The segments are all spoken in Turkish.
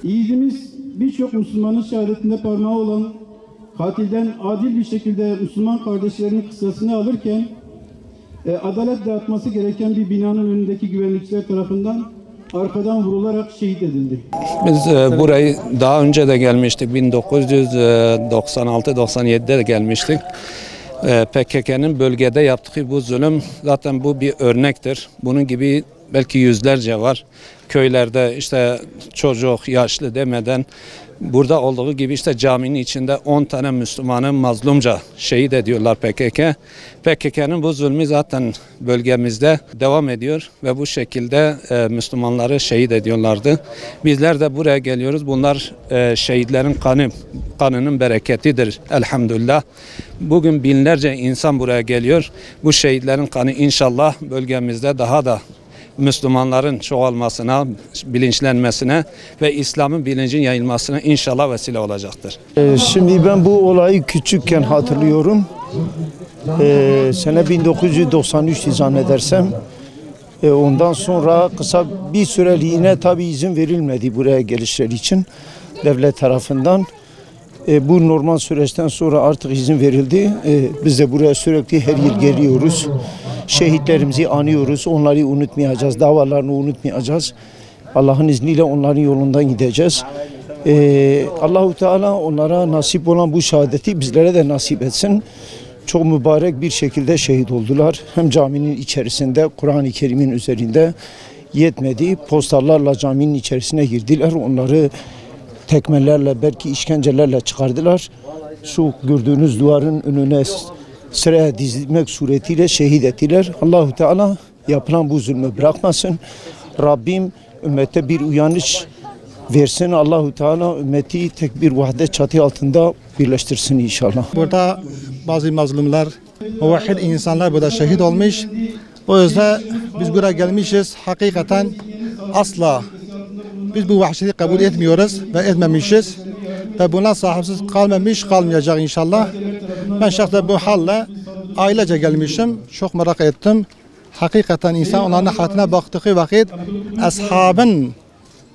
İyiliğimiz birçok Müslümanın şehadetinde parmağı olan katilden adil bir şekilde Müslüman kardeşlerinin kıssasını alırken adalet dağıtması gereken bir binanın önündeki güvenlikçiler tarafından arkadan vurularak şehit edildi. Biz burayı daha önce de gelmiştik. 1996-97'de de gelmiştik. PKK'nın bölgede yaptığı bu zulüm zaten bu bir örnektir. Bunun gibi belki yüzlerce var. Köylerde işte çocuk, yaşlı demeden burada olduğu gibi işte caminin içinde 10 tane Müslümanı mazlumca şehit ediyorlar PKK. PKK'nın bu zulmü zaten bölgemizde devam ediyor ve bu şekilde Müslümanları şehit ediyorlardı. Bizler de buraya geliyoruz. Bunlar şehitlerin kanının bereketidir elhamdülillah. Bugün binlerce insan buraya geliyor. Bu şehitlerin kanı inşallah bölgemizde daha da Müslümanların çoğalmasına, bilinçlenmesine ve İslam'ın bilincin yayılmasına inşallah vesile olacaktır. Şimdi ben bu olayı küçükken hatırlıyorum. Sene 1993 zannedersem. Ondan sonra kısa bir süreliğine tabi izin verilmedi buraya gelişleri için devlet tarafından. Bu normal süreçten sonra artık izin verildi. Biz de buraya sürekli her yıl geliyoruz. Şehitlerimizi anıyoruz. Onları unutmayacağız. Davalarını unutmayacağız. Allah'ın izniyle onların yolundan gideceğiz. Allahu Teala onlara nasip olan bu şehadeti bizlere de nasip etsin. Çok mübarek bir şekilde şehit oldular. Hem caminin içerisinde, Kur'an-ı Kerim'in üzerinde yetmedi. Postallarla caminin içerisine girdiler. Onları tekmelerle, belki işkencelerle çıkardılar. Şu gördüğünüz duvarın önüne sıraya dizilmek suretiyle şehit ettiler. Allahu Teala yapılan bu zulmü bırakmasın. Rabbim ümmete bir uyanış versin. Allahu Teala ümmeti tek bir vahdet çatı altında birleştirsin inşallah. Burada bazı mazlumlar, muvahhid insanlar burada şehit olmuş. O yüzden biz buraya gelmişiz. Hakikaten asla biz bu vahşeti kabul etmiyoruz ve etmemişiz. Ve buna sahipsiz kalmayacak inşallah. Ben şahsen bu halle ailece gelmişim. Çok merak ettim. Hakikaten insan onların hayatına baktığı vakit ashabın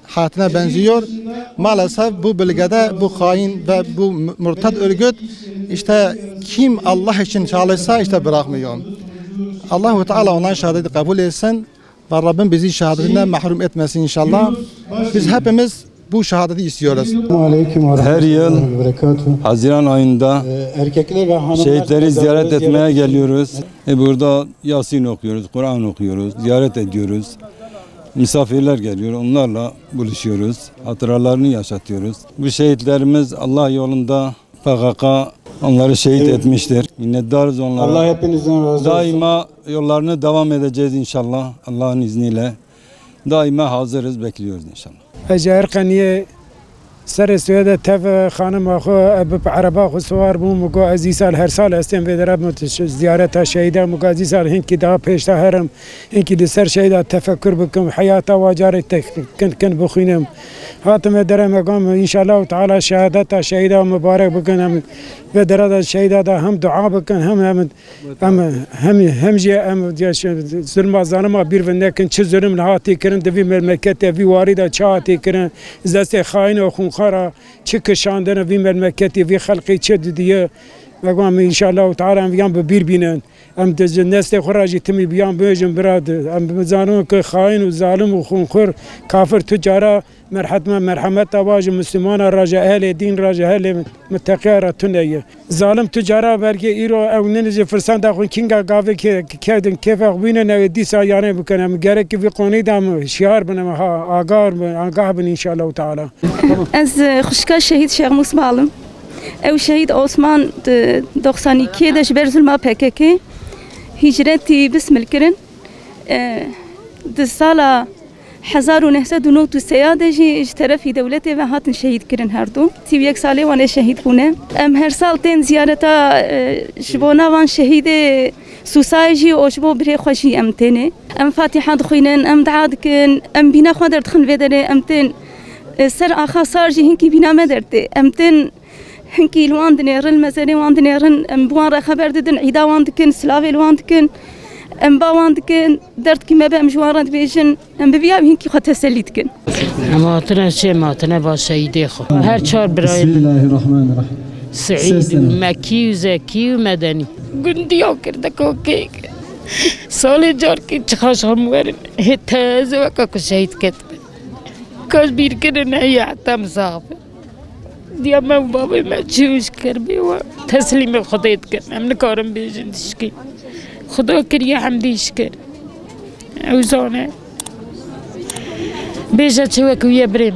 hayatına benziyor. Maalesef bu bölgede bu hain ve bu murtad örgüt işte kim Allah için çalışsa işte bırakmıyor. Allah-u Teala onların şehadeti kabul etsin ve Rabbim bizi şehadetinden mahrum etmesin inşallah. Biz hepimiz bu şehadeti istiyoruz. Her yıl Haziran ayında şehitleri ziyaret etmeye geliyoruz. Burada Yasin okuyoruz, Kur'an okuyoruz, ziyaret ediyoruz. Misafirler geliyor, onlarla buluşuyoruz, hatıralarını yaşatıyoruz. Bu şehitlerimiz Allah yolunda PKK onları şehit etmiştir. Minnettarız onlara. Allah hepinizden razı olsun. Daima yollarını devam edeceğiz inşallah Allah'ın izniyle. Daima hazırız, bekliyoruz inşallah. اجار قنيه سر سويدة تف خانم اخو بعربا خو سوار بو مگو عزیزال هر سال استم به درب زیارت شهیدا مگو عزیزال هنکی دا پیشتا هرم هنکی لسر شهیدا تفکر بکم حیاتا واجارت کن بخوینم هاتم درم اقام ان شاء الله تعالی شهادت شهیدا مبارک بکنم ve derada şehida da hem dua bakın hem zulma zanıma bir ve nekin çiz zulüm lahati kirin devi memlekete vi varida çaati kirin zeste hain o khunkhara çıkışandına vi memlekete vi halqi çed diye ve inşallah taala vi bir binen em de nesle kharaji timi biyan bejim birad em zanım ki hain ve zalim ve khunkhur kafir tücara merhamet tavacı Müslüman raca ehli din raca ehli muttaqiyara tuneye zalim tücara belki iro evnenizi fırsat akın kinga gave ki kedin kefa bine ne disa yani bu kanam gerek ki konu da şiar bana ha agah bin inşallah taala az خوشka şehit Şeyh Musmalım ev şehit Osman 92 de Berzulma PKK hicreti bismil kirin de sala 1993 de ji tarafî dewletê ve hatin şehîd kirin her du. 31 salê wan ê şehîd bûne. Em her sal tên ziyareta ji bo navan şehîdê Susayê jî û ji bo birê xwe jî em têne. Em Fatiha dixwînin, em dua dikin, em bîna xwe derdixin vê derê, em tên ser axa sar jî hinkî bîna me derdê. Em tên hinkî li wan dinêrin, mezerê wan dinêrin, em bi wan re xeber didin, îda wan dikin, silavê li wan dikin. Em bawan dikin, derdkî me be em ji wan re dibêjin, em bi vîya hinkî xwe tesellî dikin. Em hatine çê me hatine ba şehîdê xwe. Her çar birayê Bismillahirrahmanirrahim. Sa'îd, Mekî û Zekî û Medeni. Gundiya kirde kokê. Salê carkê çi xweş hem werin. Teze weka ku şehîd ketibin. Kaş bîrkirin heye heta misafir. Diya me û babê me çi wî ji kerbê we teslîmê Xwedê dikin. Em nikarin bêjin tişkî. Xuda kiriye hemdî şikir. Ew zane. Bêje çi wek wî ye birêm.